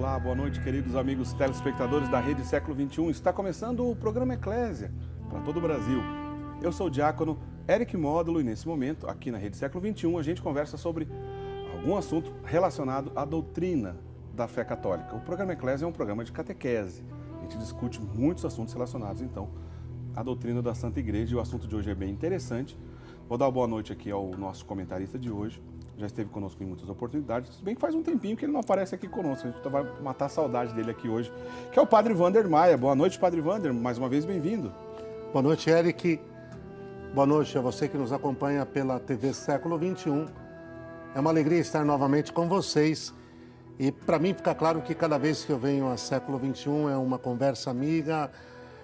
Olá, boa noite, queridos amigos telespectadores da Rede Século XXI. Está começando o programa Eclésia para todo o Brasil. Eu sou o diácono Eric Módulo e nesse momento, aqui na Rede Século XXI, a gente conversa sobre algum assunto relacionado à doutrina da fé católica. O programa Eclésia é um programa de catequese. A gente discute muitos assuntos relacionados, então, à doutrina da Santa Igreja. E o assunto de hoje é bem interessante. Vou dar uma boa noite aqui ao nosso comentarista de hoje. Já esteve conosco em muitas oportunidades, se bem que faz um tempinho que ele não aparece aqui conosco, a gente vai matar a saudade dele aqui hoje, que é o Padre Wander Maia. Boa noite, Padre Wander, mais uma vez bem-vindo. Boa noite, Eric. Boa noite a você que nos acompanha pela TV Século XXI. É uma alegria estar novamente com vocês e para mim fica claro que cada vez que eu venho a Século XXI é uma conversa amiga,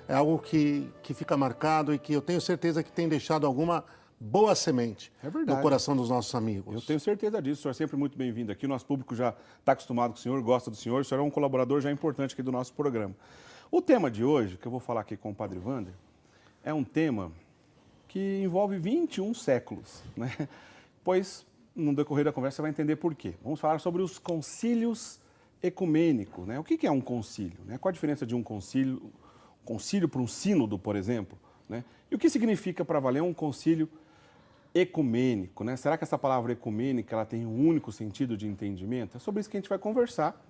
é algo que fica marcado e que eu tenho certeza que tem deixado alguma boa semente no coração dos nossos amigos. Eu tenho certeza disso, o senhor é sempre muito bem-vindo aqui, o nosso público já está acostumado com o senhor, gosta do senhor é um colaborador já importante aqui do nosso programa. O tema de hoje, que eu vou falar aqui com o Padre Wander, é um tema que envolve 21 séculos, né? Pois, no decorrer da conversa, você vai entender por quê. Vamos falar sobre os concílios ecumênicos, né? O que é um concílio, né? Qual a diferença de um concílio para um sínodo, por exemplo, né? E o que significa para valer um concílio ecumênico, né? Será que essa palavra ecumênica ela tem um único sentido de entendimento? É sobre isso que a gente vai conversar.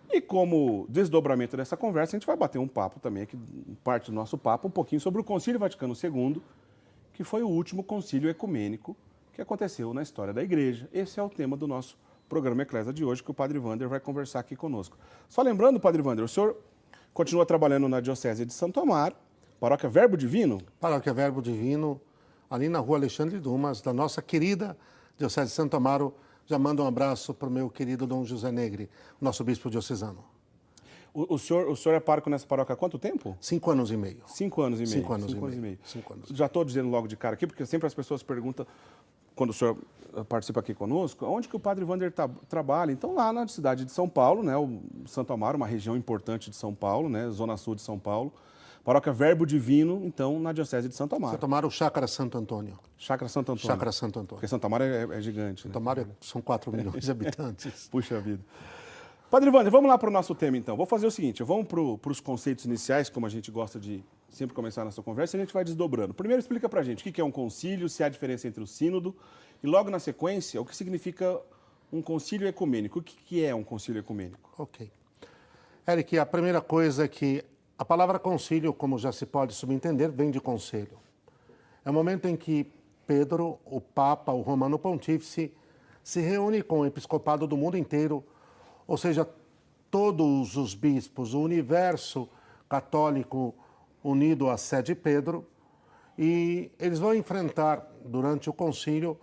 E como desdobramento dessa conversa, a gente vai bater um papo também, aqui, parte do nosso papo, um pouquinho sobre o Concílio Vaticano II, que foi o último concílio ecumênico que aconteceu na história da Igreja. Esse é o tema do nosso programa Eclésia de hoje, que o Padre Wander vai conversar aqui conosco. Só lembrando, Padre Wander, o senhor continua trabalhando na Diocese de Santo Amaro, Paróquia Verbo Divino? Paróquia Verbo Divino, ali na rua Alexandre Dumas, da nossa querida Diocese de Santo Amaro. Já mando um abraço para o meu querido Dom José Negri, nosso bispo diocesano. O senhor é pároco nessa paróquia há quanto tempo? 5 anos e meio. 5 anos e meio. 5 anos e meio. Já estou dizendo logo de cara aqui, porque sempre as pessoas perguntam, quando o senhor participa aqui conosco, onde que o Padre Wander trabalha? Então, lá na cidade de São Paulo, né, o Santo Amaro, uma região importante de São Paulo, né, zona sul de São Paulo. Paróquia Verbo Divino, então, na Diocese de Santo Amaro. Santo Amaro, Chácara Santo Antônio. Chácara Santo Antônio. Chácara Santo Antônio. Porque Santo Amaro é gigante. Santo Amaro são 4 milhões de habitantes. Puxa vida. Padre Wander, vamos lá para o nosso tema, então. Vou fazer o seguinte, vamos para os conceitos iniciais, como a gente gosta de sempre começar a nossa conversa, e a gente vai desdobrando. Primeiro, explica para a gente o que é um concílio, se há diferença entre o sínodo, e logo na sequência, o que significa um concílio ecumênico. O que é um concílio ecumênico? Ok. Eric, a primeira coisa é que a palavra concílio, como já se pode subentender, vem de conselho. É o momento em que Pedro, o Papa, o Romano Pontífice, se reúne com o episcopado do mundo inteiro, ou seja, todos os bispos, o universo católico unido à sé de Pedro, e eles vão enfrentar, durante o concílio,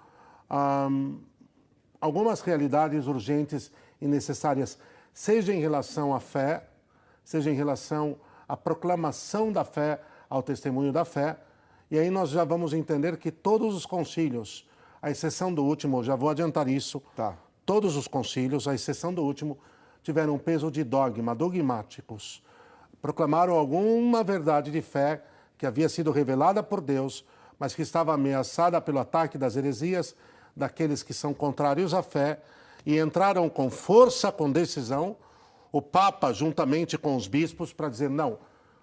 algumas realidades urgentes e necessárias, seja em relação à fé, seja em relação à proclamação da fé, ao testemunho da fé. E aí nós já vamos entender que todos os concílios, à exceção do último, já vou adiantar isso, todos os concílios, à exceção do último, tiveram um peso de dogmáticos. Proclamaram alguma verdade de fé que havia sido revelada por Deus, mas que estava ameaçada pelo ataque das heresias, daqueles que são contrários à fé, e entraram com força, com decisão, o Papa, juntamente com os bispos, para dizer, não,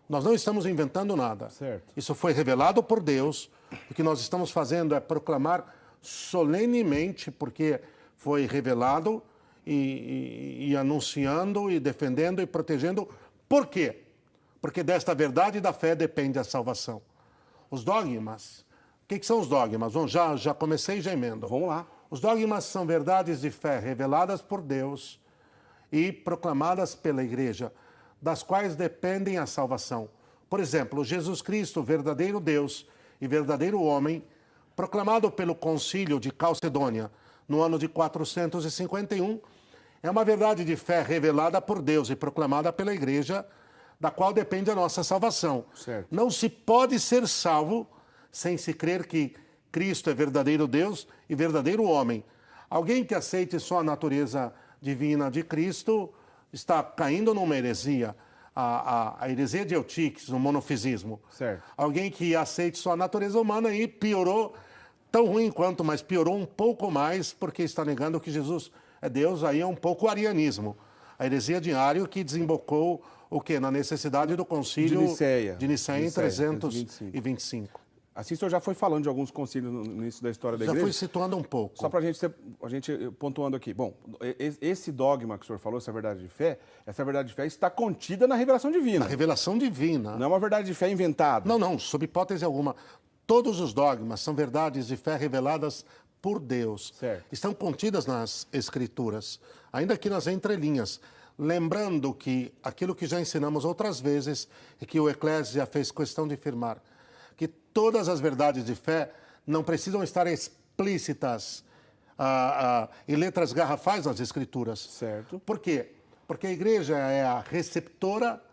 nós não estamos inventando nada. Certo. Isso foi revelado por Deus. O que nós estamos fazendo é proclamar solenemente, porque foi revelado, e anunciando, e defendendo, e protegendo. Por quê? Porque desta verdade da fé depende a salvação. Os dogmas, o que são os dogmas? Bom, já comecei e já emendo. Vamos lá. Os dogmas são verdades de fé reveladas por Deus e proclamadas pela Igreja, das quais dependem a salvação. Por exemplo, Jesus Cristo, verdadeiro Deus e verdadeiro homem, proclamado pelo Concílio de Calcedônia no ano de 451, é uma verdade de fé revelada por Deus e proclamada pela Igreja, da qual depende a nossa salvação. Certo. Não se pode ser salvo sem se crer que Cristo é verdadeiro Deus e verdadeiro homem. Alguém que aceite só a natureza divina de Cristo está caindo numa heresia, a heresia de Eutíques, no monofisismo. Certo. Alguém que aceite só a natureza humana e piorou, tão ruim quanto, mas piorou um pouco mais, porque está negando que Jesus é Deus, aí é um pouco o arianismo. A heresia de Ário que desembocou o quê? Na necessidade do concílio de Nicéia em 325. Assim, o senhor já foi falando de alguns concílios no início da história da igreja? Já fui situando um pouco. Só para a gente pontuando aqui. Bom, esse dogma que o senhor falou, essa verdade de fé está contida na revelação divina. Na revelação divina. Não é uma verdade de fé inventada. Não, sob hipótese alguma. Todos os dogmas são verdades de fé reveladas por Deus. Certo. Estão contidas nas Escrituras, ainda que nas entrelinhas. Lembrando que aquilo que já ensinamos outras vezes e que o Eclésia fez questão de afirmar, que todas as verdades de fé não precisam estar explícitas em letras garrafais nas Escrituras. Certo. Por quê? Porque a igreja é a receptora,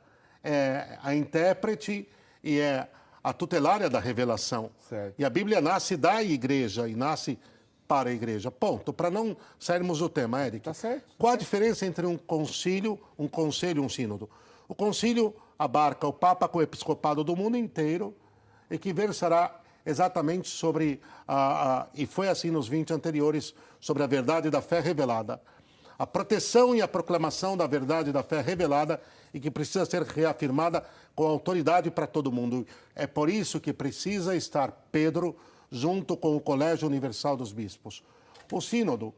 é a intérprete e é a tutelária da revelação. Certo. E a Bíblia nasce da igreja e nasce para a igreja. Ponto. Para não sairmos do tema, Eric. Tá certo. Qual a diferença entre um concílio e um sínodo? O concílio abarca o Papa com o episcopado do mundo inteiro e que versará exatamente sobre, e foi assim nos 20 anteriores, sobre a verdade da fé revelada. A proteção e a proclamação da verdade da fé revelada e que precisa ser reafirmada com autoridade para todo mundo. É por isso que precisa estar Pedro junto com o Colégio Universal dos Bispos. O sínodo,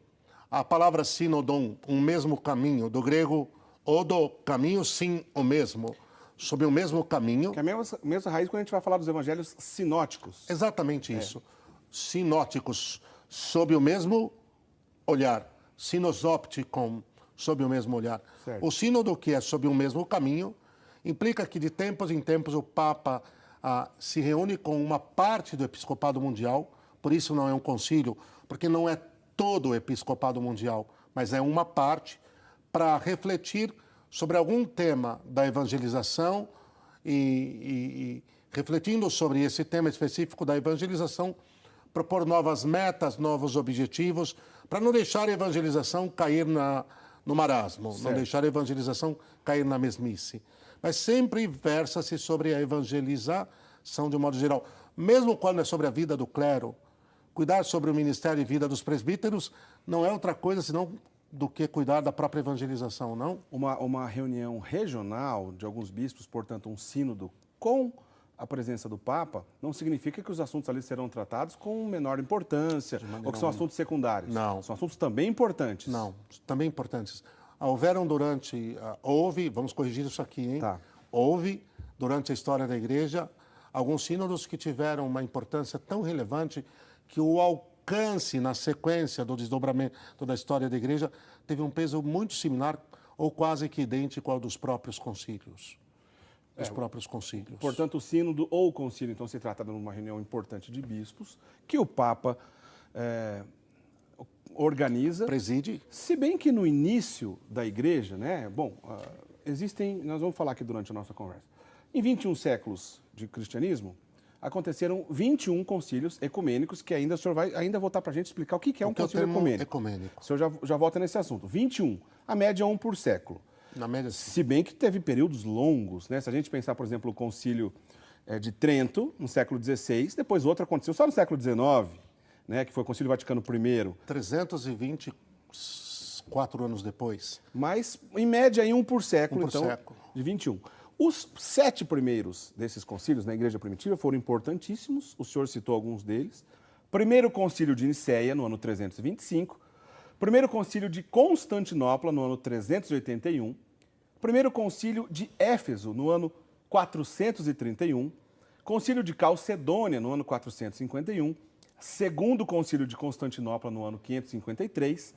a palavra sínodon, um mesmo caminho, do grego odo, caminho, sim, o mesmo, sob o mesmo caminho. Que é a mesma raiz quando a gente vai falar dos evangelhos sinóticos. Exatamente isso. Sinóticos, sob o mesmo olhar. Sinosopticon, sob o mesmo olhar. Certo. O sínodo, que é sob o mesmo caminho, implica que de tempos em tempos o Papa se reúne com uma parte do episcopado mundial, por isso não é um concílio, porque não é todo o episcopado mundial, mas é uma parte, para refletir sobre algum tema da evangelização e refletindo sobre esse tema específico da evangelização, propor novas metas, novos objetivos, para não deixar a evangelização cair no marasmo, certo. Não deixar a evangelização cair na mesmice. Mas sempre versa-se sobre a evangelização de um modo geral. Mesmo quando é sobre a vida do clero, cuidar sobre o ministério e vida dos presbíteros não é outra coisa senão do que cuidar da própria evangelização, não? Uma reunião regional de alguns bispos, portanto, um sínodo com a presença do Papa, não significa que os assuntos ali serão tratados com menor importância ou que são assuntos secundários. Não. São assuntos também importantes. Não, também importantes. Houve, vamos corrigir isso aqui, hein? Tá. Houve, durante a história da igreja, alguns sínodos que tiveram uma importância tão relevante que o alcance na sequência do desdobramento da história da igreja teve um peso muito similar ou quase que idêntico ao dos próprios concílios. Portanto, o sínodo ou o concílio, então, se trata de uma reunião importante de bispos que o Papa organiza. Preside. Se bem que no início da igreja, né? Bom, nós vamos falar aqui durante a nossa conversa. Em 21 séculos de cristianismo, aconteceram 21 concílios ecumênicos, que o senhor vai ainda voltar para a gente explicar o que é um concílio ecumênico. O senhor já volta nesse assunto. 21, a média é um por século. Na média, sim. Se bem que teve períodos longos, né? Se a gente pensar, por exemplo, o concílio de Trento, no século XVI, depois outro aconteceu só no século XIX, né? Que foi o concílio Vaticano I. 324 anos depois. Mas, em média, aí um por século, por século. De 21. Os 7 primeiros desses concílios na Igreja Primitiva foram importantíssimos, o senhor citou alguns deles. Primeiro concílio de Nicéia, no ano 325. Primeiro concílio de Constantinopla, no ano 381. Primeiro concílio de Éfeso, no ano 431. Concílio de Calcedônia, no ano 451. Segundo concílio de Constantinopla, no ano 553.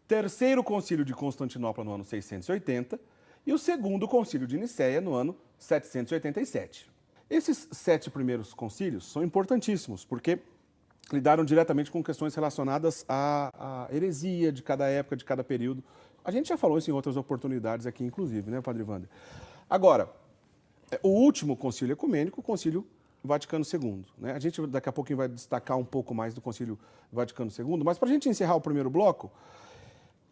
Terceiro concílio de Constantinopla, no ano 680. E o segundo concílio de Nicéia, no ano 787. Esses 7 primeiros concílios são importantíssimos, porque lidaram diretamente com questões relacionadas à heresia de cada época, de cada período. A gente já falou isso em outras oportunidades aqui, inclusive, né, Padre Wander? Agora, o último concílio ecumênico, o concílio Vaticano II. Né? A gente daqui a pouquinho vai destacar um pouco mais do concílio Vaticano II, mas para a gente encerrar o primeiro bloco,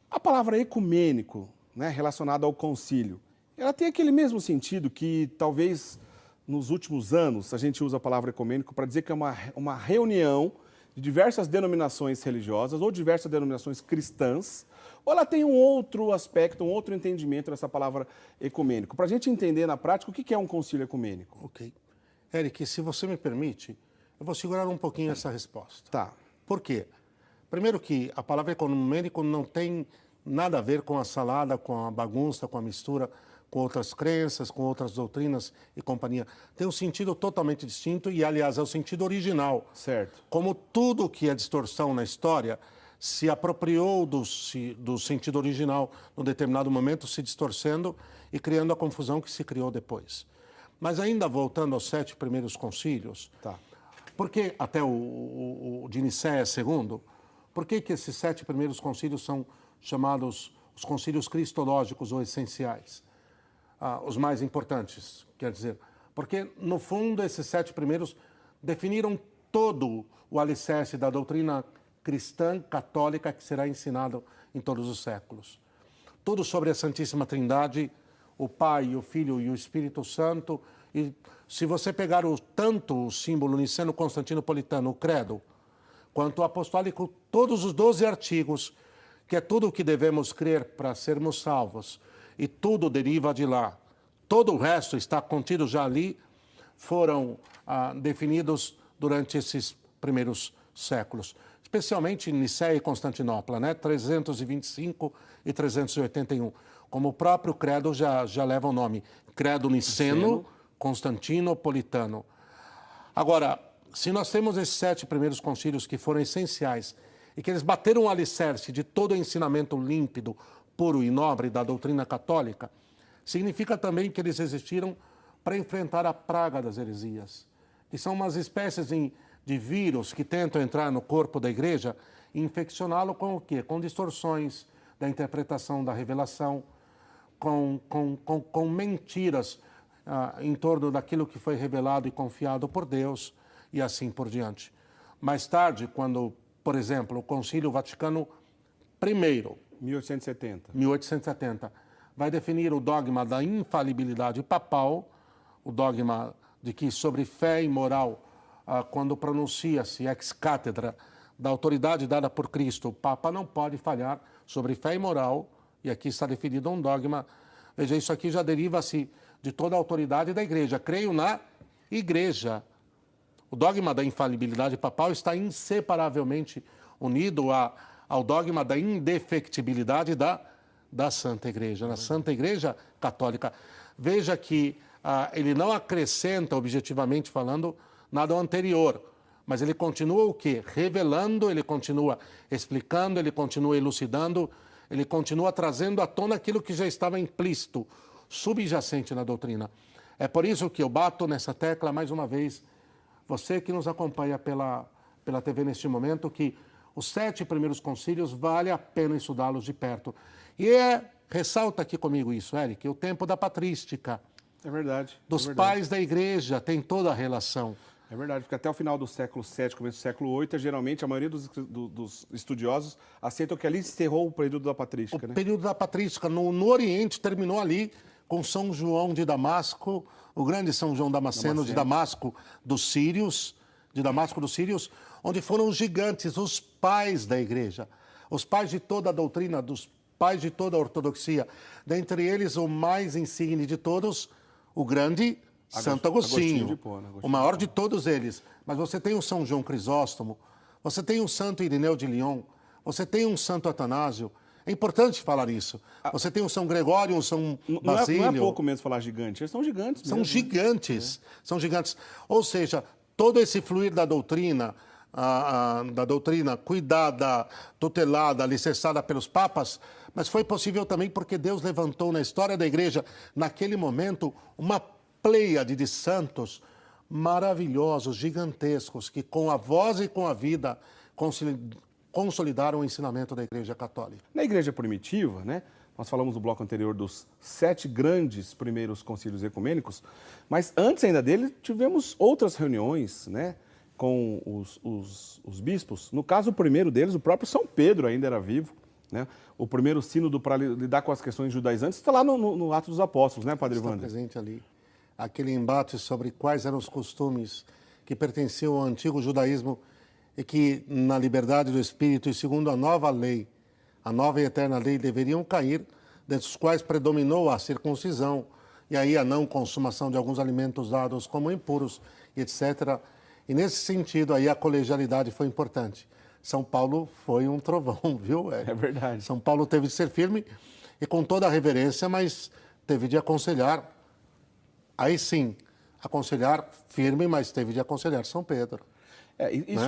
a palavra ecumênico, né, relacionada ao concílio, ela tem aquele mesmo sentido que talvez nos últimos anos a gente usa a palavra ecumênico para dizer que é uma reunião de diversas denominações religiosas ou diversas denominações cristãs ou ela tem um outro aspecto, um outro entendimento dessa palavra ecumênico? Para a gente entender na prática o que é um concílio ecumênico. Ok. Eric, se você me permite, eu vou segurar um pouquinho essa resposta. Tá. Por quê? Primeiro que a palavra ecumênico não tem nada a ver com a salada, com a bagunça, com a mistura, com outras crenças, com outras doutrinas e companhia. Tem um sentido totalmente distinto e, aliás, é o sentido original. Certo. Como tudo que é distorção na história se apropriou do sentido original num determinado momento, se distorcendo e criando a confusão que se criou depois. Mas ainda voltando aos 7 primeiros concílios, Tá. porque até o de Nicéia II, por que esses 7 primeiros concílios são chamados os concílios cristológicos ou essenciais? Os mais importantes, quer dizer, porque no fundo esses 7 primeiros definiram todo o alicerce da doutrina cristã católica que será ensinado em todos os séculos. Tudo sobre a Santíssima Trindade, o Pai, o Filho e o Espírito Santo. E se você pegar tanto o símbolo niceno-constantinopolitano, o credo, quanto o apostólico, todos os 12 artigos, que é tudo o que devemos crer para sermos salvos, e tudo deriva de lá. Todo o resto está contido já ali, foram definidos durante esses primeiros séculos. Especialmente em Nicéia e Constantinopla, né? 325 e 381. Como o próprio credo já leva o nome. Credo niceno-constantinopolitano. Agora, se nós temos esses 7 primeiros concílios que foram essenciais e que eles bateram o alicerce de todo o ensinamento límpido, puro e nobre da doutrina católica, significa também que eles existiram para enfrentar a praga das heresias, que são umas espécies de vírus que tentam entrar no corpo da igreja e infeccioná-lo com o quê? Com distorções da interpretação da revelação, com mentiras em torno daquilo que foi revelado e confiado por Deus e assim por diante. Mais tarde, quando, por exemplo, o Concílio Vaticano I, 1870, vai definir o dogma da infalibilidade papal, o dogma de que sobre fé e moral, quando pronuncia-se ex cátedra da autoridade dada por Cristo, o Papa não pode falhar sobre fé e moral, e aqui está definido um dogma. Veja, isso aqui já deriva-se de toda a autoridade da Igreja. Creio na Igreja. O dogma da infalibilidade papal está inseparavelmente unido ao dogma da indefectibilidade da Santa Igreja, na Santa Igreja Católica. Veja que ele não acrescenta, objetivamente falando, nada ao anterior, mas ele continua o quê? Revelando, ele continua explicando, ele continua elucidando, ele continua trazendo à tona aquilo que já estava implícito, subjacente na doutrina. É por isso que eu bato nessa tecla mais uma vez, você que nos acompanha pela TV neste momento, que os 7 primeiros concílios vale a pena estudá-los de perto. E ressalta aqui comigo isso, Eric, o tempo da patrística. É verdade. Dos pais da igreja, tem toda a relação. É verdade, porque até o final do século VII, começo do século VIII, geralmente a maioria dos estudiosos aceitam que ali encerrou o período da patrística. O período da patrística no Oriente terminou ali com São João de Damasco, o grande São João Damasceno de Damasco dos Sírios, onde foram os gigantes, os pais da igreja, os pais de toda a doutrina, dos pais de toda a ortodoxia. Dentre eles, o mais insigne de todos, o grande Santo Agostinho, o maior de todos eles. Mas você tem o São João Crisóstomo, você tem o Santo Irineu de Lyon, você tem um Santo Atanásio. É importante falar isso. Você tem o São Gregório, o São Basílio. Não é pouco mesmo falar gigante, eles são gigantes mesmo. São gigantes, são gigantes. Ou seja, todo esse fluir da doutrina, cuidada, tutelada, alicerçada pelos papas, mas foi possível também porque Deus levantou na história da igreja, naquele momento, uma pleiade de santos maravilhosos, gigantescos, que com a voz e com a vida consolidaram o ensinamento da Igreja Católica. Na Igreja Primitiva, né, nós falamos no bloco anterior dos 7 grandes primeiros concílios ecumênicos, mas antes ainda dele tivemos outras reuniões, né, com os bispos. No caso, o primeiro deles, o próprio São Pedro ainda era vivo, né? O primeiro sínodo para lidar com as questões judaizantes está lá no Atos dos Apóstolos, né, Padre Wander? Está presente ali. Aquele embate sobre quais eram os costumes que pertenciam ao antigo judaísmo e que, na liberdade do Espírito e segundo a nova lei, a nova e eterna lei deveriam cair, dentre os quais predominou a circuncisão, e aí a não consumação de alguns alimentos dados como impuros, etc. E nesse sentido aí a colegialidade foi importante. São Paulo foi um trovão, viu? É verdade. São Paulo teve de ser firme e com toda a reverência, mas teve de aconselhar, aí sim, aconselhar firme, mas teve de aconselhar São Pedro.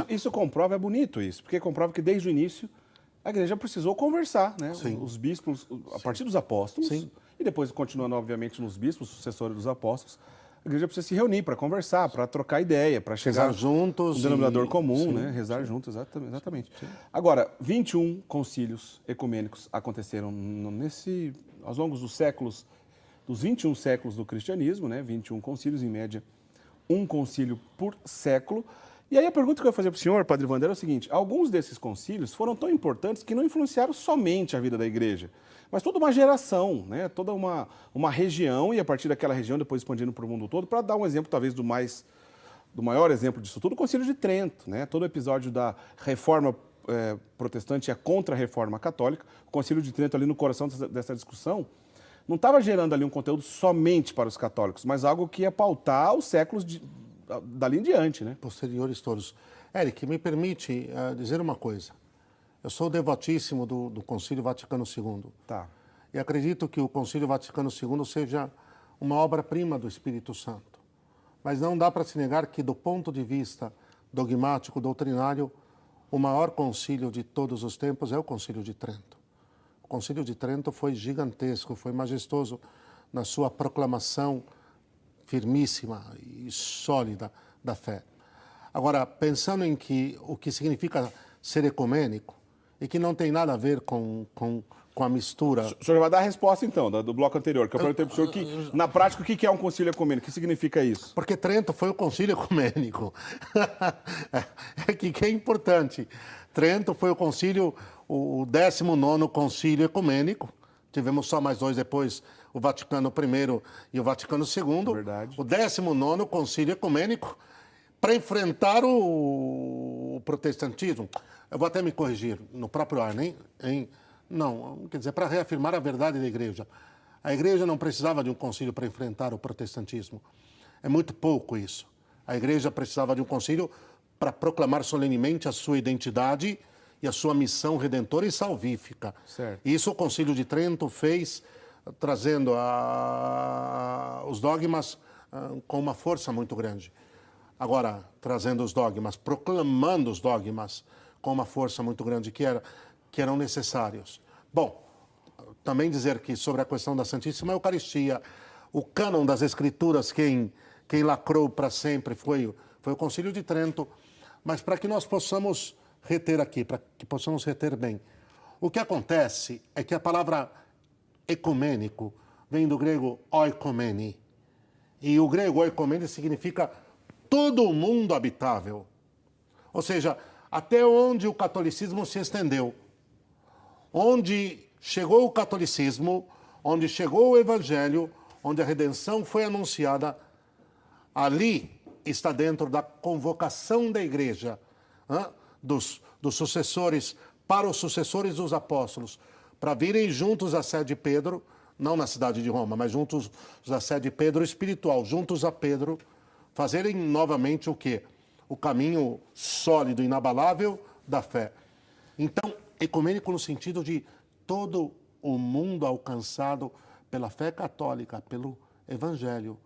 Isso comprova, é bonito isso, porque comprova que desde o início a igreja precisou conversar, né? Sim. Os bispos, a partir dos apóstolos, Sim. e depois continuando, obviamente, nos bispos, sucessores dos apóstolos, a igreja precisa se reunir para conversar, para trocar ideia, para chegar Rezar juntos. um denominador comum, sim, né? Rezar juntos, exatamente. Sim. Agora, 21 concílios ecumênicos aconteceram aos longos dos séculos, dos 21 séculos do cristianismo, né? 21 concílios, em média, um concílio por século. E aí a pergunta que eu ia fazer para o senhor, Padre Wander, é o seguinte: alguns desses concílios foram tão importantes que não influenciaram somente a vida da igreja, mas toda uma geração, né? Toda uma região, e a partir daquela região depois expandindo para o mundo todo. Para dar um exemplo talvez do maior exemplo disso tudo, o Concílio de Trento, né? Todo o episódio da reforma protestante e a contra-reforma católica, o Concílio de Trento ali no coração dessa discussão, não estava gerando ali um conteúdo somente para os católicos, mas algo que ia pautar os séculos dali em diante, né? Posteriores todos. Eric, me permite dizer uma coisa. Eu sou devotíssimo do Concílio Vaticano II. Tá. E acredito que o Concílio Vaticano II seja uma obra-prima do Espírito Santo. Mas não dá para se negar que, do ponto de vista dogmático, doutrinário, o maior concílio de todos os tempos é o Concílio de Trento. O Concílio de Trento foi gigantesco, foi majestoso na sua proclamação firmíssima e sólida da fé. Agora, pensando em que o que significa ser ecumênico e que não tem nada a ver com a mistura... O senhor vai dar a resposta, então, do bloco anterior, que eu perguntei para o senhor que, na prática, o que é um concílio ecumênico? O que significa isso? Porque Trento foi o concílio ecumênico. que é importante. Trento foi o 19º concílio ecumênico. Tivemos só mais dois depois, o Vaticano I e o Vaticano II. Verdade. O 19º concílio ecumênico para enfrentar o protestantismo. Eu vou até me corrigir no próprio ar, não, quer dizer, para reafirmar a verdade da igreja. A igreja não precisava de um concílio para enfrentar o protestantismo. É muito pouco isso. A igreja precisava de um concílio para proclamar solenemente a sua identidade e a sua missão redentora e salvífica. Certo. Isso o Concílio de Trento fez, trazendo os dogmas com uma força muito grande. Agora, trazendo os dogmas, proclamando os dogmas com uma força muito grande que eram necessários. Bom, também dizer que sobre a questão da Santíssima Eucaristia, o cânon das Escrituras, quem lacrou para sempre foi o Concílio de Trento, mas para que nós possamos reter aqui, para que possamos reter bem. O que acontece é que a palavra ecumênico vem do grego oikomene, e o grego oikomene significa todo o mundo habitável, ou seja, até onde o catolicismo se estendeu. Onde chegou o catolicismo, onde chegou o evangelho, onde a redenção foi anunciada, ali está dentro da convocação da igreja, dos sucessores, para os sucessores dos apóstolos, para virem juntos à sede de Pedro, não na cidade de Roma, mas juntos à sede de Pedro espiritual, juntos a Pedro, fazerem novamente o quê? O caminho sólido, inabalável da fé. Então, ecumênico no sentido de todo o mundo alcançado pela fé católica, pelo Evangelho.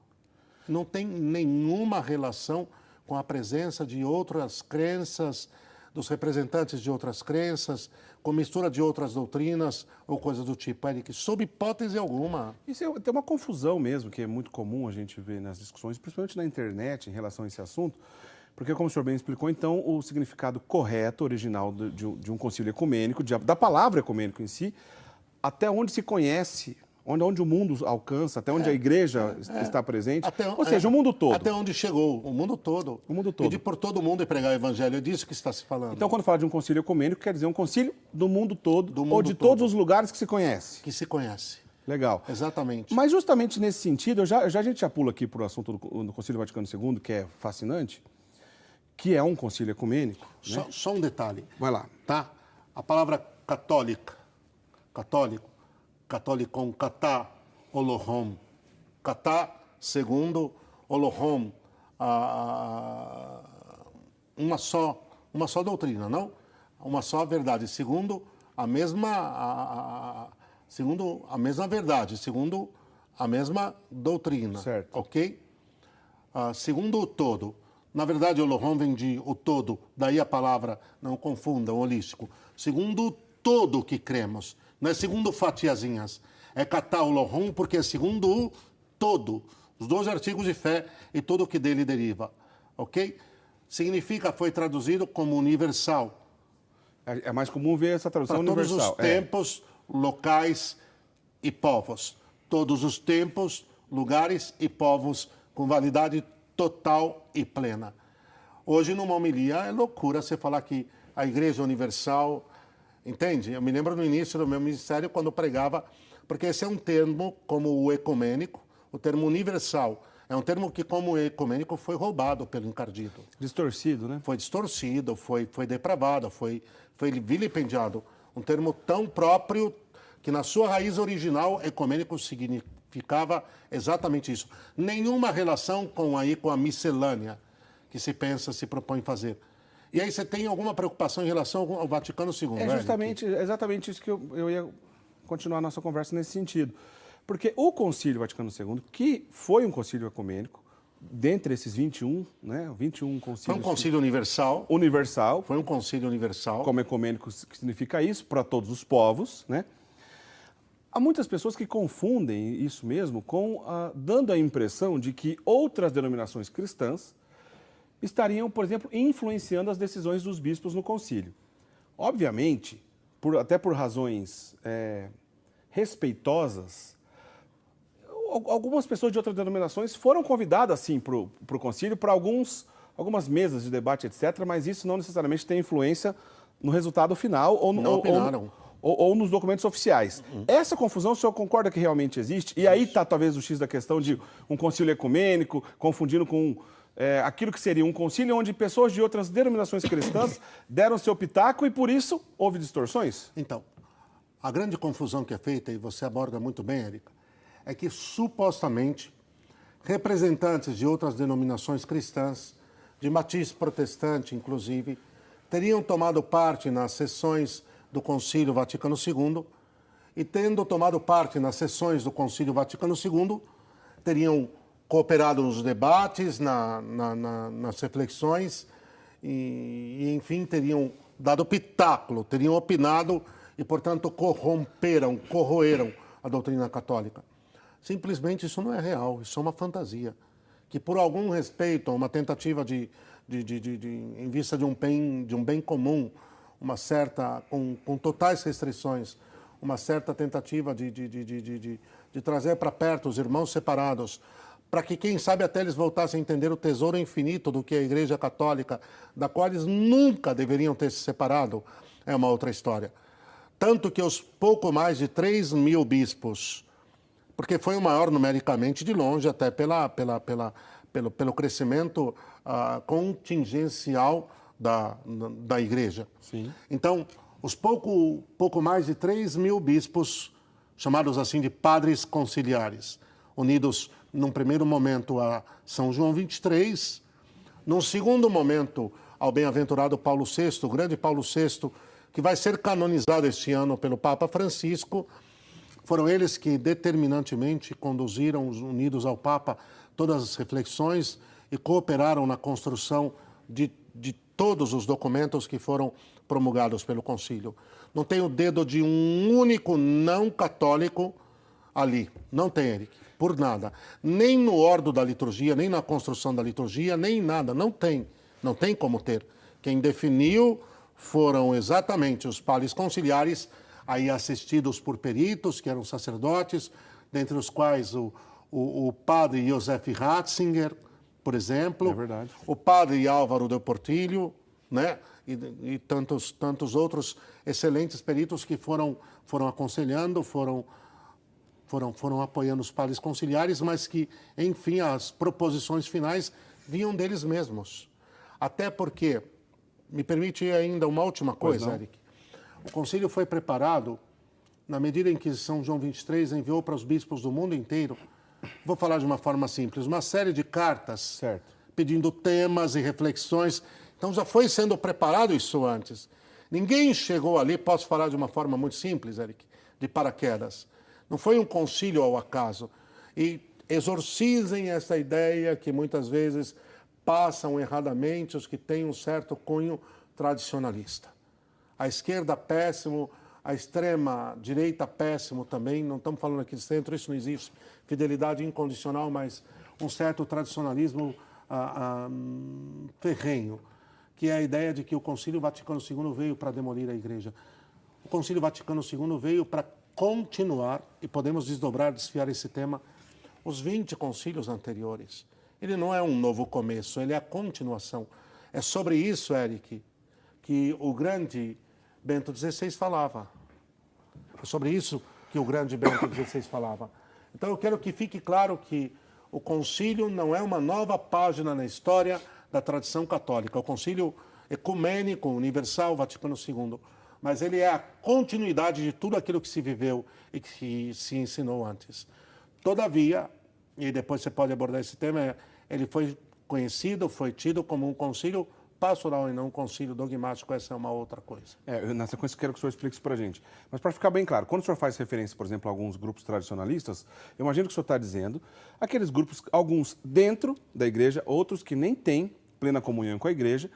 Não tem nenhuma relação com a presença de outras crenças, dos representantes de outras crenças, com mistura de outras doutrinas ou coisa do tipo, Eric, sob hipótese alguma. Isso tem uma confusão mesmo, que é muito comum a gente ver nas discussões, principalmente na internet, em relação a esse assunto, porque, como o senhor bem explicou, então, o significado correto, original de um concílio ecumênico, da palavra ecumênico em si, até onde se conhece, onde o mundo alcança, até onde a igreja está presente, ou seja, o mundo todo. Até onde chegou, o mundo todo. O mundo todo. E de por todo mundo e pregar o evangelho, é disso que está se falando. Então, quando fala de um concílio ecumênico, quer dizer um concílio do mundo todo, Do mundo ou de todo. todos os lugares que se conhece. Que se conhece. Legal. Exatamente. Mas justamente nesse sentido, a gente já pula aqui para o assunto do Concílio Vaticano II, que é fascinante, que é um concílio ecumênico. Né? Só um detalhe. Vai lá. Tá? A palavra católica, católico, católicon, katá, Olohom. Katá, segundo, Olohom. Uma só doutrina, não? Uma só verdade, segundo a mesma verdade, segundo a mesma doutrina, certo. ok? Segundo o todo. Na verdade, Olohom vem de o todo, daí a palavra, não confundam, holístico. Segundo o todo que cremos, não é segundo fatiazinhas. É katá Olohom porque é segundo o todo, os 12 artigos de fé e tudo o que dele deriva, ok? Significa, foi traduzido como universal. É mais comum ver essa tradução Para todos universal. os tempos, locais e povos. Todos os tempos, lugares e povos com validade total e plena. Hoje, numa homilia, é loucura você falar que a Igreja Universal, entende? Eu me lembro no início do meu ministério, quando eu pregava, porque esse é um termo como o ecumênico, o termo universal. É um termo que, como ecumênico, foi roubado pelo encardido. Distorcido, né? Foi distorcido, foi depravado, foi vilipendiado. Um termo tão próprio que, na sua raiz original, ecumênico significava exatamente isso. Nenhuma relação com a miscelânea que se pensa, se propõe fazer. E aí você tem alguma preocupação em relação ao Vaticano II, É justamente, exatamente isso que eu ia continuar a nossa conversa nesse sentido. Porque o Concílio Vaticano II, que foi um concílio ecumênico, dentre esses 21, né, 21 concílios... Foi um concílio universal. Universal. Foi um concílio universal. Como ecumênico significa isso, para todos os povos, né? Há muitas pessoas que confundem isso mesmo com dando a impressão de que outras denominações cristãs estariam, por exemplo, influenciando as decisões dos bispos no concílio. Obviamente, até por razões respeitosas, algumas pessoas de outras denominações foram convidadas, sim, para o concílio, para algumas mesas de debate, etc., mas isso não necessariamente tem influência no resultado final ou nos documentos oficiais. Essa confusão, o senhor concorda que realmente existe? E aí está talvez o X da questão de um concílio ecumênico, confundindo com aquilo que seria um concílio onde pessoas de outras denominações cristãs deram seu pitaco e, por isso, houve distorções? Então, a grande confusão que é feita, e você aborda muito bem, Érica, é que, supostamente, representantes de outras denominações cristãs, de matiz protestante, inclusive, teriam tomado parte nas sessões do Concílio Vaticano II e, tendo tomado parte nas sessões do Concílio Vaticano II, teriam cooperado nos debates, nas reflexões e, enfim, teriam dado pitáculo, teriam opinado e, portanto, corroeram a doutrina católica. Simplesmente isso não é real, isso é uma fantasia. Que por algum respeito, uma tentativa em vista de um bem comum, uma certa, com totais restrições, uma certa tentativa de trazer para perto os irmãos separados, para que, quem sabe, até eles voltassem a entender o tesouro infinito do que é a Igreja Católica, da qual eles nunca deveriam ter se separado, é uma outra história. Tanto que os pouco mais de 3.000 bispos, porque foi o maior numericamente de longe, até pelo crescimento contingencial da Igreja. Sim. Então, os pouco mais de 3.000 bispos, chamados assim de padres conciliares, unidos num primeiro momento a São João 23, num segundo momento ao bem-aventurado Paulo VI, o grande Paulo VI, que vai ser canonizado este ano pelo Papa Francisco. Foram eles que determinantemente conduziram, unidos ao Papa, todas as reflexões e cooperaram na construção de todos os documentos que foram promulgados pelo Concílio. Não tem o dedo de um único não católico ali. Não tem, Eric, por nada. Nem no ordo da liturgia, nem na construção da liturgia, nem nada. Não tem. Não tem como ter. Quem definiu foram exatamente os padres conciliares, aí assistidos por peritos, que eram sacerdotes, dentre os quais o padre Josef Ratzinger, por exemplo, o padre Álvaro de Portillo, né? E tantos outros excelentes peritos que foram aconselhando, foram apoiando os padres conciliares, mas que, enfim, as proposições finais vinham deles mesmos. Até porque, me permite ainda uma última coisa, Eric. O concílio foi preparado na medida em que São João 23 enviou para os bispos do mundo inteiro, vou falar de uma forma simples, uma série de cartas Certo. pedindo temas e reflexões. Então já foi sendo preparado isso antes. Ninguém chegou ali, posso falar de uma forma muito simples, Eric, de paraquedas. Não foi um concílio ao acaso. E exorcizem essa ideia que muitas vezes passam erradamente os que têm um certo cunho tradicionalista. A esquerda, péssimo. A extrema-direita, péssimo também. Não estamos falando aqui de centro, isso não existe. Fidelidade incondicional, mas um certo tradicionalismo ferrenho, que é a ideia de que o Concílio Vaticano II veio para demolir a Igreja. O Concílio Vaticano II veio para continuar, e podemos desdobrar, desfiar esse tema, os 20 concílios anteriores. Ele não é um novo começo, ele é a continuação. É sobre isso, Eric, que o grande Bento XVI falava. É sobre isso que o grande Bento XVI falava. Então eu quero que fique claro que o concílio não é uma nova página na história da tradição católica. O concílio ecumênico, universal, Vaticano II. Mas ele é a continuidade de tudo aquilo que se viveu e que se ensinou antes. Todavia, e depois você pode abordar esse tema, ele foi conhecido, foi tido como um concílio pastoral e não um concílio dogmático, essa é uma outra coisa. Na sequência eu quero que o senhor explique isso para a gente. Mas para ficar bem claro, quando o senhor faz referência, por exemplo, a alguns grupos tradicionalistas, eu imagino que o senhor está dizendo aqueles grupos, alguns dentro da igreja, outros que nem têm plena comunhão com a igreja,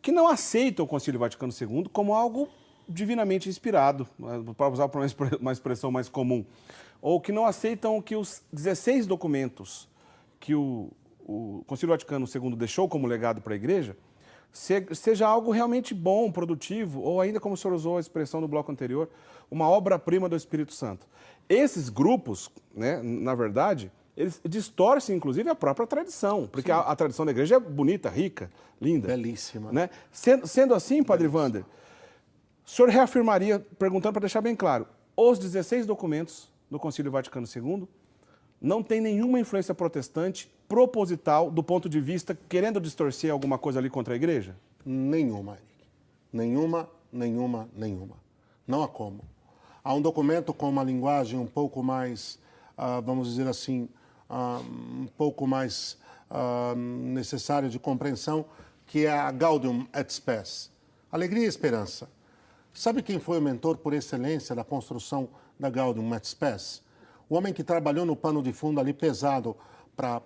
que não aceitam o Concílio Vaticano II como algo divinamente inspirado, para usar uma expressão mais comum, ou que não aceitam que os 16 documentos que o Concílio Vaticano II deixou como legado para a igreja seja algo realmente bom, produtivo, ou ainda, como o senhor usou a expressão no bloco anterior, uma obra-prima do Espírito Santo. Esses grupos, né, na verdade, eles distorcem, inclusive, a própria tradição, porque a tradição da igreja é bonita, rica, linda. Belíssima. Né? Sendo assim, Padre Wander, o senhor reafirmaria, perguntando para deixar bem claro, os 16 documentos do Concílio Vaticano II não tem nenhuma influência protestante proposital do ponto de vista querendo distorcer alguma coisa ali contra a igreja? Nenhuma, Eric. Nenhuma, nenhuma, nenhuma. Não há como. Há um documento com uma linguagem um pouco mais, vamos dizer assim, um pouco mais necessária de compreensão, que é a Gaudium et Spes. Alegria e esperança. Sabe quem foi o mentor por excelência da construção da Gaudium et Spes? O homem que trabalhou no pano de fundo ali pesado para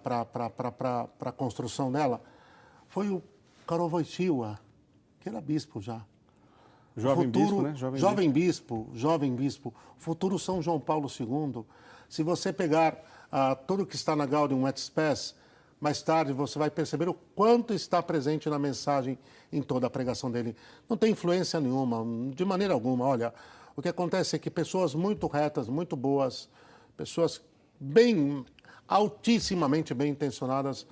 a construção dela foi o Karol Wojtyła, que era bispo já. Jovem bispo, né? Jovem bispo. Futuro São João Paulo II. Se você pegar tudo que está na Gaudium et Spes, mais tarde você vai perceber o quanto está presente na mensagem em toda a pregação dele. Não tem influência nenhuma, de maneira alguma. Olha, o que acontece é que pessoas muito retas, muito boas, pessoas altissimamente bem intencionadas,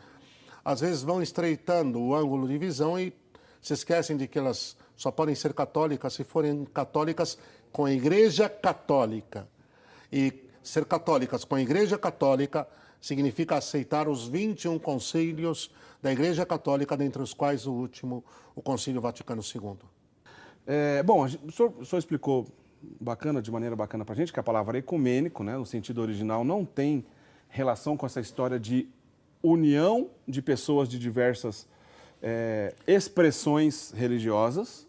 às vezes vão estreitando o ângulo de visão e se esquecem de que elas só podem ser católicas se forem católicas com a Igreja Católica. E ser católicas com a Igreja Católica significa aceitar os 21 concílios da Igreja Católica, dentre os quais o último, o Concílio Vaticano II. Bom, o senhor explicou de maneira bacana para a gente que a palavra ecumênico, né, no sentido original, não tem relação com essa história de união de pessoas de diversas expressões religiosas,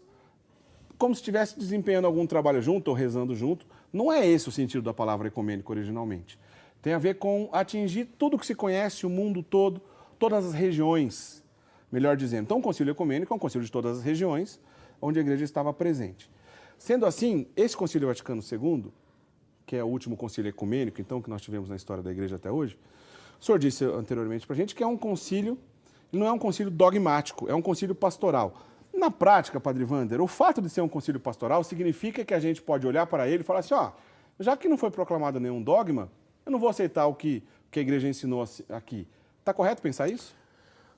como se estivesse desempenhando algum trabalho junto ou rezando junto. Não é esse o sentido da palavra ecumênico originalmente. Tem a ver com atingir tudo que se conhece, o mundo todo, todas as regiões, melhor dizendo. Então, o concílio ecumênico é um concílio de todas as regiões onde a igreja estava presente. Sendo assim, esse Concílio Vaticano II, que é o último concílio ecumênico, então, que nós tivemos na história da igreja até hoje, o senhor disse anteriormente para a gente que é um concílio, não é um concílio dogmático, é um concílio pastoral. Na prática, Padre Wander, o fato de ser um concílio pastoral significa que a gente pode olhar para ele e falar assim, já que não foi proclamado nenhum dogma, eu não vou aceitar o que a igreja ensinou aqui. Está correto pensar isso?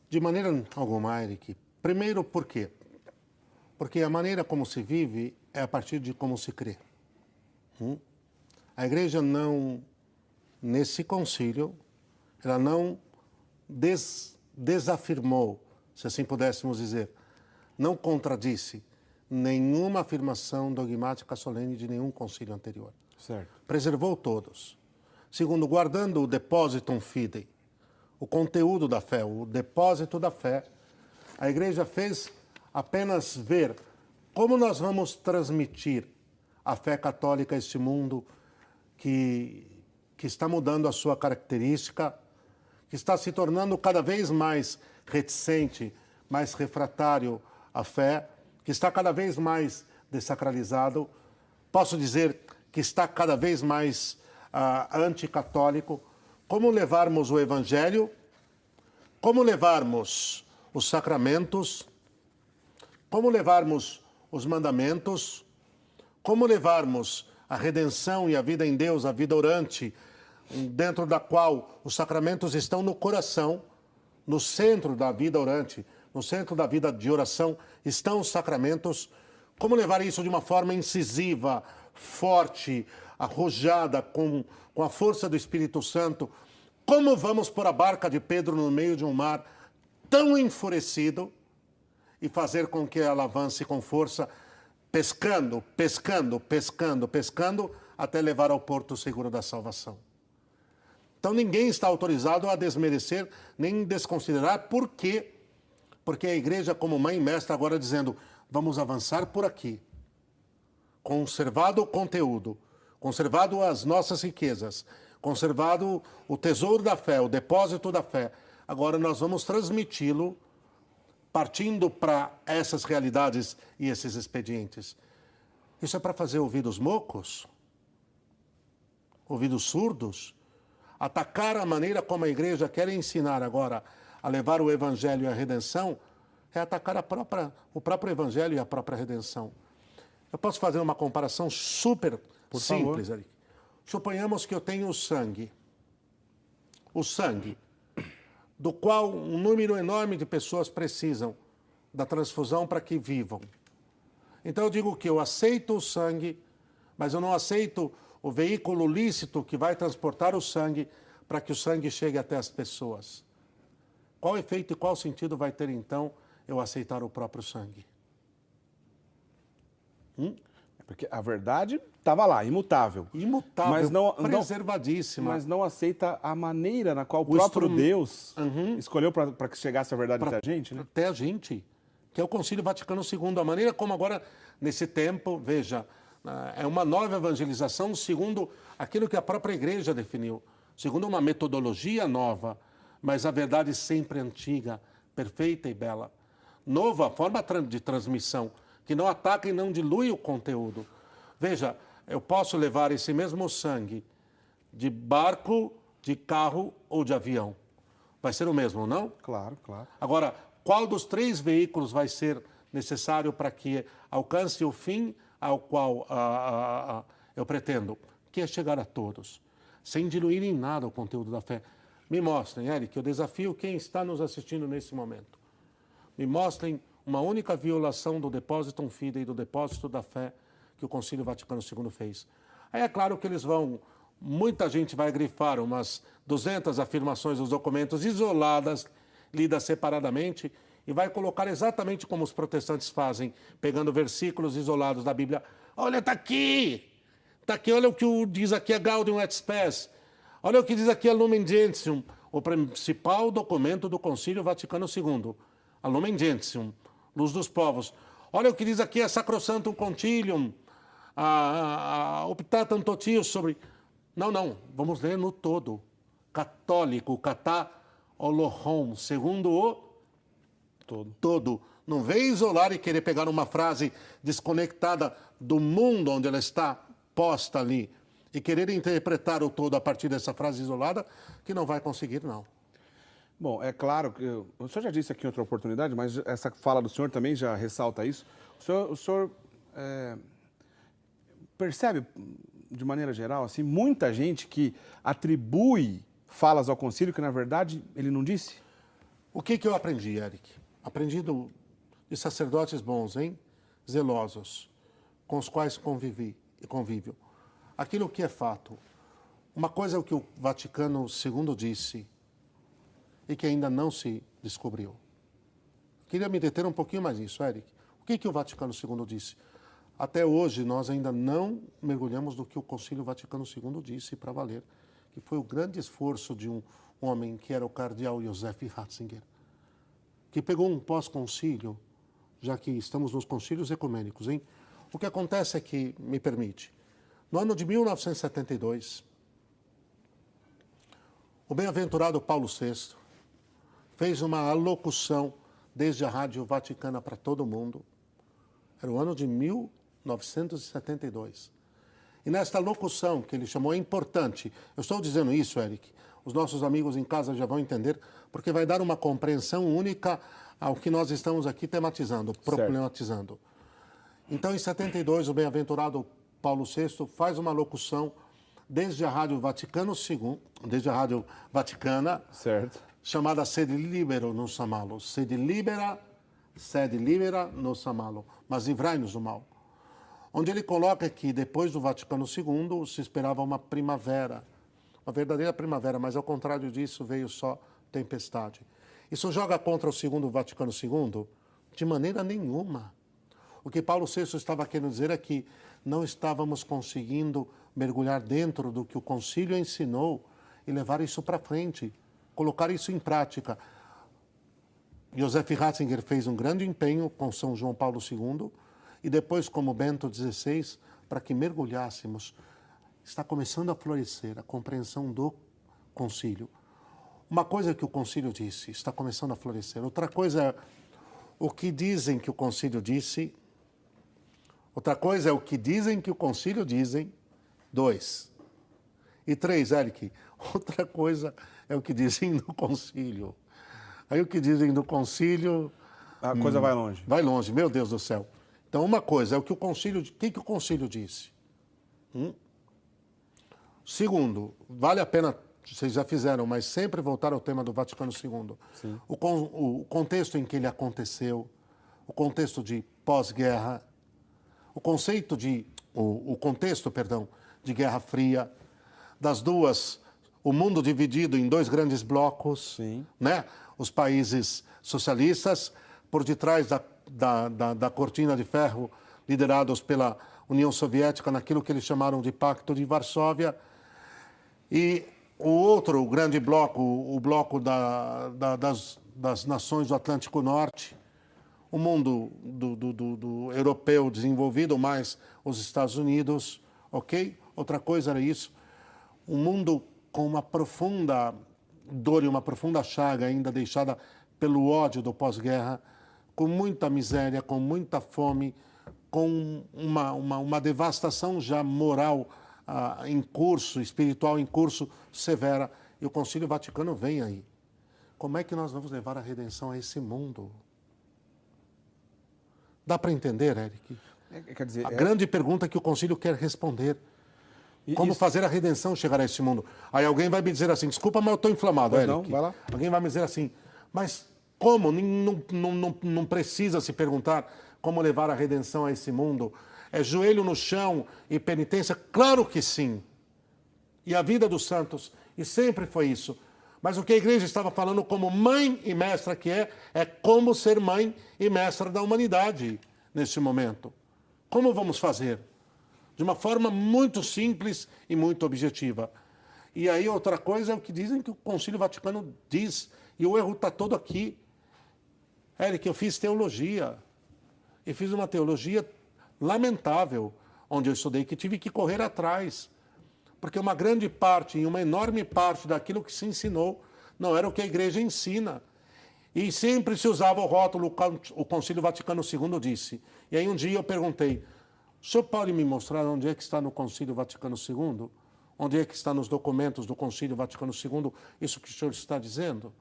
De maneira alguma, Eric. Primeiro, por quê? Porque a maneira como se vive é a partir de como se crê. A igreja não, nesse concílio, ela não desafirmou, se assim pudéssemos dizer, não contradisse nenhuma afirmação dogmática solene de nenhum concílio anterior. Certo. Preservou todos. Segundo, guardando o depositum fidei, o conteúdo da fé, o depósito da fé, a igreja fez apenas ver como nós vamos transmitir a fé católica a este mundo que está mudando a sua característica, que está se tornando cada vez mais reticente, mais refratário à fé, que está cada vez mais dessacralizado. Posso dizer que está cada vez mais anticatólico. Como levarmos o Evangelho, como levarmos os sacramentos, como levarmos os mandamentos, como levarmos a redenção e a vida em Deus, a vida orante, dentro da qual os sacramentos estão no coração, no centro da vida orante, no centro da vida de oração estão os sacramentos. Como levar isso de uma forma incisiva, forte, arrojada, com a força do Espírito Santo? Como vamos pôr a barca de Pedro no meio de um mar tão enfurecido e fazer com que ela avance com força, pescando, pescando, pescando, pescando, até levar ao porto seguro da salvação? Então ninguém está autorizado a desmerecer, nem desconsiderar. Por quê? Porque a igreja, como mãe e mestra, agora dizendo, vamos avançar por aqui. Conservado o conteúdo, conservado as nossas riquezas, conservado o tesouro da fé, o depósito da fé. Agora nós vamos transmiti-lo partindo para essas realidades e esses expedientes. Isso é para fazer ouvidos mocos? Ouvidos surdos? Atacar a maneira como a igreja quer ensinar agora a levar o evangelho e a redenção é atacar o próprio evangelho e a própria redenção. Eu posso fazer uma comparação super simples ali. Suponhamos que eu tenho o sangue, do qual um número enorme de pessoas precisam da transfusão para que vivam. Então eu digo que eu aceito o sangue, mas eu não aceito o veículo lícito que vai transportar o sangue para que o sangue chegue até as pessoas. Qual efeito e qual sentido vai ter, então, eu aceitar o próprio sangue? Porque a verdade estava lá, imutável. Imutável, mas não, preservadíssima. Mas não aceita a maneira na qual o próprio Deus escolheu para que chegasse a verdade até a gente, né? Até a gente, que é o Concílio Vaticano II. A maneira como agora, nesse tempo, veja, é uma nova evangelização segundo aquilo que a própria igreja definiu, segundo uma metodologia nova, mas a verdade sempre antiga, perfeita e bela. Nova forma de transmissão, que não ataca e não dilui o conteúdo. Veja, eu posso levar esse mesmo sangue de barco, de carro ou de avião. Vai ser o mesmo, não? Claro, claro. Agora, qual dos três veículos vai ser necessário para que alcance o fim ao qual eu pretendo? Que é chegar a todos, sem diluir em nada o conteúdo da fé. Me mostrem, Eric, eu desafio quem está nos assistindo nesse momento. Me mostrem uma única violação do Depositum Fidei, do depósito da fé que o Concílio Vaticano II fez. Aí é claro que muita gente vai grifar umas 200 afirmações dos documentos isoladas, lidas separadamente, e vai colocar exatamente como os protestantes fazem, pegando versículos isolados da Bíblia. Olha, está aqui, olha o que diz aqui a Gaudium et Spes, olha o que diz aqui a Lumen Gentium, o principal documento do Concílio Vaticano II, a Lumen Gentium, Luz dos Povos. Olha o que diz aqui a Sacrosanctum Concilium, a Optatum Totius sobre... Não, vamos ler no todo. Católico, catá olohom, segundo o todo. Não vem isolar e querer pegar uma frase desconectada do mundo onde ela está posta ali e querer interpretar o todo a partir dessa frase isolada, que não vai conseguir, não. Bom, é claro que o senhor já disse aqui em outra oportunidade, mas essa fala do senhor também já ressalta isso. O senhor percebe, de maneira geral, assim, muita gente que atribui falas ao concílio que, na verdade, ele não disse? O que eu aprendi, Eric? Aprendi de sacerdotes bons, zelosos, com os quais convívio. Aquilo que é fato. Uma coisa é o que o Vaticano II disse e que ainda não se descobriu. Queria me deter um pouquinho mais nisso, Eric. O que o Vaticano II disse? Até hoje, nós ainda não mergulhamos no que o Concílio Vaticano II disse para valer, que foi o grande esforço de um homem que era o cardeal Joseph Ratzinger, que pegou um pós-concílio, já que estamos nos concílios ecumênicos, hein? O que acontece é que, me permite, no ano de 1972, o bem-aventurado Paulo VI fez uma alocução desde a Rádio Vaticana para todo mundo. Era o ano de 1972. E nesta locução, que ele chamou, é importante, eu estou dizendo isso, Eric, os nossos amigos em casa já vão entender, porque vai dar uma compreensão única ao que nós estamos aqui tematizando, problematizando. Então, em 72, o bem-aventurado Paulo VI faz uma locução desde a Rádio Vaticano II, desde a Rádio Vaticana, certo, chamada Sede Libero nos Amalo. Sede libera nos Amalo, mas livrai-nos do mal. Onde ele coloca que depois do Vaticano II se esperava uma primavera, uma verdadeira primavera, mas ao contrário disso veio só tempestade. Isso joga contra o segundo Vaticano II? De maneira nenhuma. O que Paulo VI estava querendo dizer é que não estávamos conseguindo mergulhar dentro do que o concílio ensinou e levar isso para frente, colocar isso em prática. Joseph Ratzinger fez um grande empenho com São João Paulo II e depois como Bento XVI para que mergulhássemos. Está começando a florescer a compreensão do concílio. Uma coisa é que o concílio disse, está começando a florescer. Outra coisa é o que dizem que o concílio disse. Outra coisa é o que dizem que o concílio dizem. 2. E 3, Eric, outra coisa é o que dizem no concílio. Aí o que dizem do concílio... A coisa vai longe. Vai longe, meu Deus do céu. Então, uma coisa é o que o concílio... O que o concílio disse? Segundo, vale a pena, vocês já fizeram, mas sempre voltar ao tema do Vaticano II. Sim. O contexto em que ele aconteceu, o contexto de pós-guerra, o contexto de Guerra Fria, das duas, o mundo dividido em dois grandes blocos, sim, né? Os países socialistas, por detrás da cortina de ferro, liderados pela União Soviética, naquilo que eles chamaram de Pacto de Varsóvia, e o outro grande bloco, o bloco das nações do Atlântico Norte, o mundo do europeu desenvolvido, mais os Estados Unidos, ok? Outra coisa era isso. Um mundo com uma profunda dor e uma profunda chaga ainda deixada pelo ódio do pós-guerra, com muita miséria, com muita fome, com uma devastação já moral em curso, espiritual em curso, severa. E o Concílio Vaticano vem aí. Como é que nós vamos levar a redenção a esse mundo? Dá para entender, Eric? Quer dizer, a grande pergunta que o Concílio quer responder. Como fazer a redenção chegar a esse mundo? Aí alguém vai me dizer assim, desculpa, mas eu estou inflamado, Eric. Não, vai lá. Alguém vai me dizer assim, mas como? Não precisa se perguntar como levar a redenção a esse mundo. É joelho no chão e penitência? Claro que sim. E a vida dos santos, e sempre foi isso. Mas o que a igreja estava falando como mãe e mestra que é como ser mãe e mestra da humanidade nesse momento. Como vamos fazer? De uma forma muito simples e muito objetiva. E aí outra coisa é o que dizem que o Concílio Vaticano diz, e o erro está todo aqui. Eric, eu fiz teologia, e fiz uma teologia lamentável, onde eu estudei, que tive que correr atrás. Porque uma grande parte, e uma enorme parte daquilo que se ensinou, não era o que a igreja ensina. E sempre se usava o rótulo, o Concílio Vaticano II disse. E aí um dia eu perguntei, o senhor pode me mostrar onde é que está no Concílio Vaticano II? Onde é que está nos documentos do Concílio Vaticano II isso que o senhor está dizendo?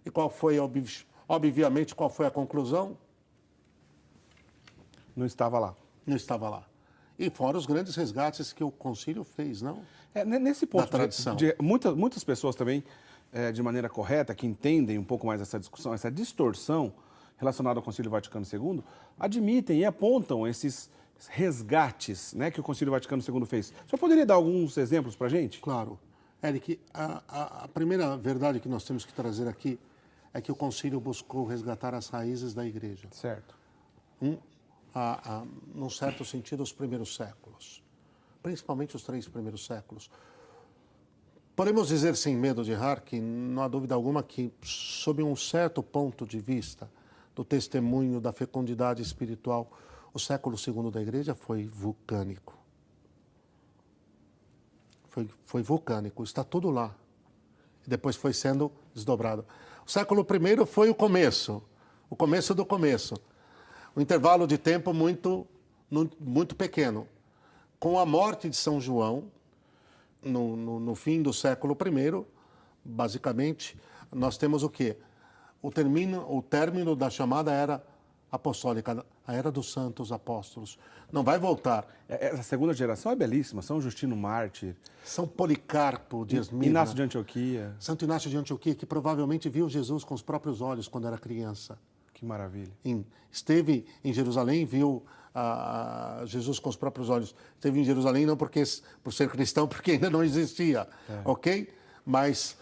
E qual foi, obviamente, qual foi a conclusão? Não estava lá. Não estava lá. E fora os grandes resgates que o Concílio fez, não? Nesse ponto, da tradição. Muitas pessoas também, de maneira correta, que entendem um pouco mais essa discussão, essa distorção relacionada ao Concílio Vaticano II, admitem e apontam esses resgates, né, que o Concílio Vaticano II fez. O senhor poderia dar alguns exemplos para a gente? Claro. Eric, a primeira verdade que nós temos que trazer aqui é que o Concílio buscou resgatar as raízes da Igreja. Certo. num certo sentido, os primeiros séculos, principalmente os 3 primeiros séculos. Podemos dizer, sem medo de errar, que não há dúvida alguma que, sob um certo ponto de vista do testemunho da fecundidade espiritual, o século II da Igreja foi vulcânico. Foi vulcânico, está tudo lá. Depois foi sendo desdobrado. O século I foi o começo do começo. Um intervalo de tempo muito pequeno. Com a morte de São João, no fim do século I, basicamente, nós temos o quê? O término da chamada Era Apostólica, a Era dos Santos Apóstolos. Não vai voltar. Essa segunda geração é belíssima. São Justino Mártir. São Policarpo de Esmirna. Inácio de Antioquia. Santo Inácio de Antioquia, que provavelmente viu Jesus com os próprios olhos quando era criança. Que maravilha. Esteve em Jerusalém, viu Jesus com os próprios olhos. Esteve em Jerusalém não por ser cristão, porque ainda não existia, ok? Mas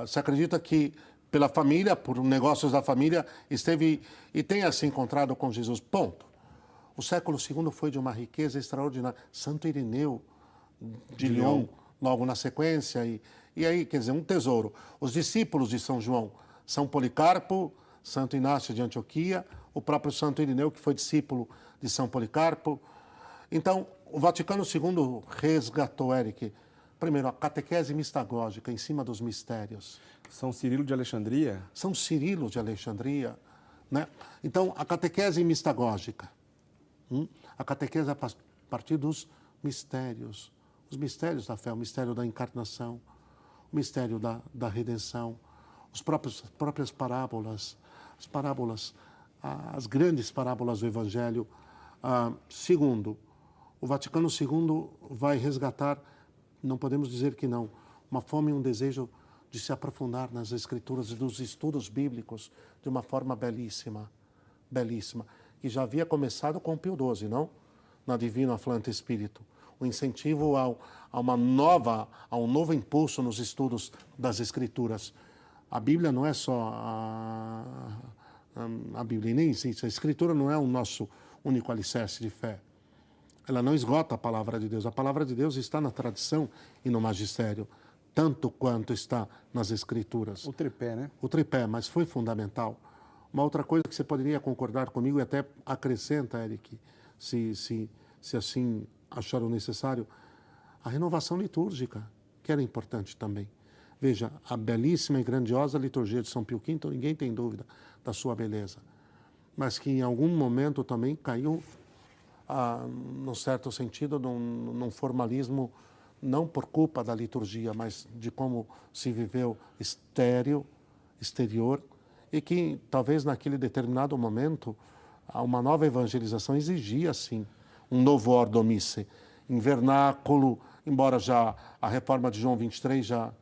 se acredita que pela família, por negócios da família, esteve e tenha se encontrado com Jesus. Ponto. O século II foi de uma riqueza extraordinária. Santo Irineu de Lyon, logo na sequência, e aí, quer dizer, um tesouro. Os discípulos de São João, São Policarpo, Santo Inácio de Antioquia, o próprio Santo Irineu, que foi discípulo de São Policarpo. Então, o Vaticano II resgatou, Eric, primeiro, a catequese mistagógica em cima dos mistérios. São Cirilo de Alexandria? São Cirilo de Alexandria, né? Então, a catequese mistagógica. A catequese a partir dos mistérios. Os mistérios da fé, o mistério da encarnação, o mistério da redenção, as próprias parábolas, as grandes parábolas do Evangelho. Segundo, o Vaticano II vai resgatar, não podemos dizer que não, uma fome e um desejo de se aprofundar nas Escrituras e dos estudos bíblicos de uma forma belíssima, belíssima, que já havia começado com Pio XII, não? Na Divino Aflante Espírito. O incentivo a um novo impulso nos estudos das Escrituras. A Bíblia não é só a Bíblia, nem existe. A Escritura não é o nosso único alicerce de fé. Ela não esgota a palavra de Deus. A palavra de Deus está na tradição e no magistério, tanto quanto está nas Escrituras. O tripé, né? O tripé, mas foi fundamental. Uma outra coisa que você poderia concordar comigo e até acrescenta, Eric, se assim achar o necessário, a renovação litúrgica, que era importante também. Veja, a belíssima e grandiosa liturgia de São Pio V, ninguém tem dúvida da sua beleza, mas que em algum momento também caiu, num certo sentido, num formalismo, não por culpa da liturgia, mas de como se viveu exterior, e que talvez naquele determinado momento uma nova evangelização exigia, sim, um novo ordo misse, em vernáculo, embora já a reforma de João 23 já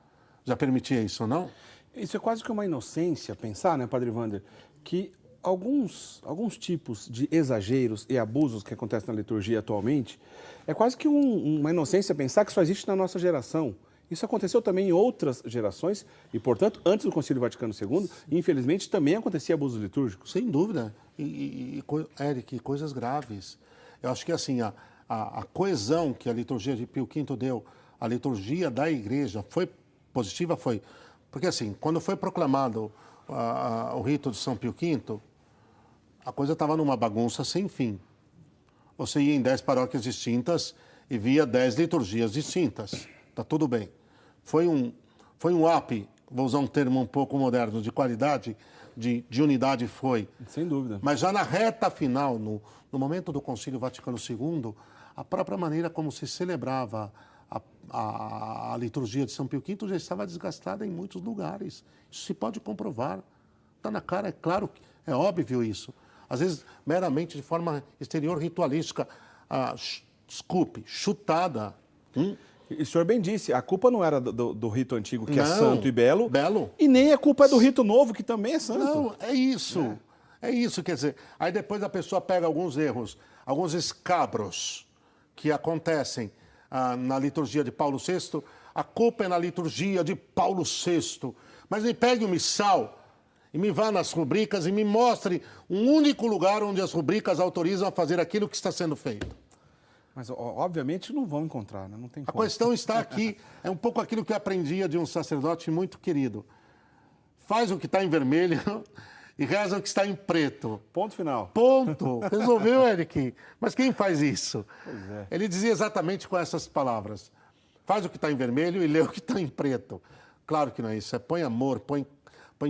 permitia isso, não? Isso é quase que uma inocência pensar, né, Padre Wander, que alguns tipos de exageros e abusos que acontecem na liturgia atualmente, é quase que uma inocência pensar que só existe na nossa geração. Isso aconteceu também em outras gerações e, portanto, antes do Concílio Vaticano II, infelizmente, também acontecia abusos litúrgicos. Sem dúvida. Eric, coisas graves. Eu acho que assim, a coesão que a liturgia de Pio V deu, a liturgia da Igreja, foi positiva? Foi. Porque assim, quando foi proclamado o rito de São Pio V, a coisa estava numa bagunça sem fim. Você ia em 10 paróquias distintas e via 10 liturgias distintas. Tá tudo bem. Foi um up, vou usar um termo um pouco moderno, de qualidade, de unidade foi. Sem dúvida. Mas já na reta final, no momento do Concílio Vaticano II, a própria maneira como se celebrava a liturgia de São Pio V já estava desgastada em muitos lugares. Isso se pode comprovar. Está na cara, é claro, é óbvio isso. Às vezes, meramente de forma exterior, ritualística, chutada. E o senhor bem disse, a culpa não era do rito antigo, que Não, é santo e belo, belo, e nem a culpa é do rito novo, que também é santo. Não, é isso. É isso, quer dizer, aí depois a pessoa pega alguns erros, alguns escabros que acontecem na liturgia de Paulo VI, a culpa é na liturgia de Paulo VI. Mas me pegue o missal e me vá nas rubricas e me mostre um único lugar onde as rubricas autorizam a fazer aquilo que está sendo feito. Mas, obviamente, não vão encontrar, né? Não tem A como. questão está aqui, é um pouco aquilo que eu aprendia de um sacerdote muito querido. Faz o que está em vermelho e reza o que está em preto. Ponto final. Ponto. Resolveu, Eric. Mas quem faz isso? Pois é. Ele dizia exatamente com essas palavras. Faz o que está em vermelho e lê o que está em preto. Claro que não é isso. É põe amor, põe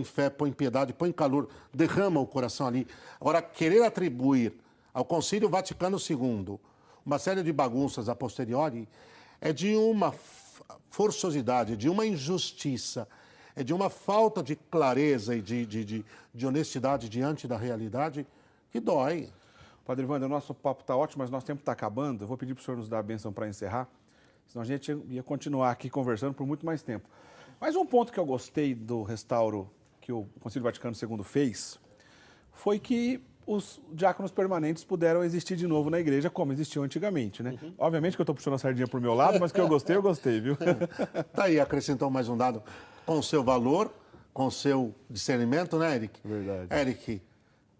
fé, põe piedade, põe calor, derrama o coração ali. Agora, querer atribuir ao Concílio Vaticano II uma série de bagunças a posteriori é de uma forçosidade, de uma injustiça, é de uma falta de clareza e de honestidade diante da realidade que dói. Padre Wander, o nosso papo está ótimo, mas nosso tempo está acabando. Eu vou pedir para o senhor nos dar a bênção para encerrar, senão a gente ia continuar aqui conversando por muito mais tempo. Mas um ponto que eu gostei do restauro que o Concílio Vaticano II fez foi que os diáconos permanentes puderam existir de novo na igreja como existiam antigamente, né? Obviamente que eu estou puxando a sardinha para o meu lado, mas que eu gostei, viu? Tá aí, acrescentou mais um dado com o seu valor, com o seu discernimento, né, Eric? Verdade. Eric,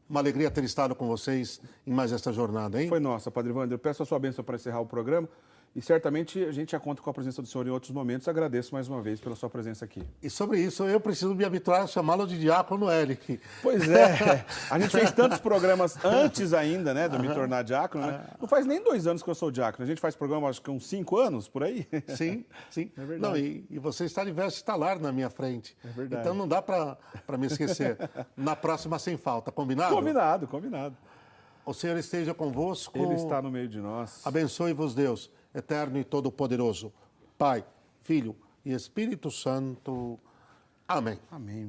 uma alegria ter estado com vocês em mais esta jornada, hein? Foi nossa, Padre Wander. Eu peço a sua bênção para encerrar o programa. E certamente a gente já conta com a presença do senhor em outros momentos. Agradeço mais uma vez pela sua presença aqui. E sobre isso, eu preciso me habituar a chamá-lo de diácono Eric. Pois é, a gente fez tantos programas antes ainda, né, de me tornar diácono, né? Não faz nem 2 anos que eu sou diácono. A gente faz programa, acho que uns 5 anos, por aí. Sim, sim. É verdade. Não, e você está de verso estalar na minha frente. É verdade. Então não dá para me esquecer. Na próxima, sem falta. Combinado? Combinado. O Senhor esteja convosco. Ele está no meio de nós. Abençoe-vos, Deus, eterno e todo-poderoso, Pai, Filho e Espírito Santo. Amém. Amém.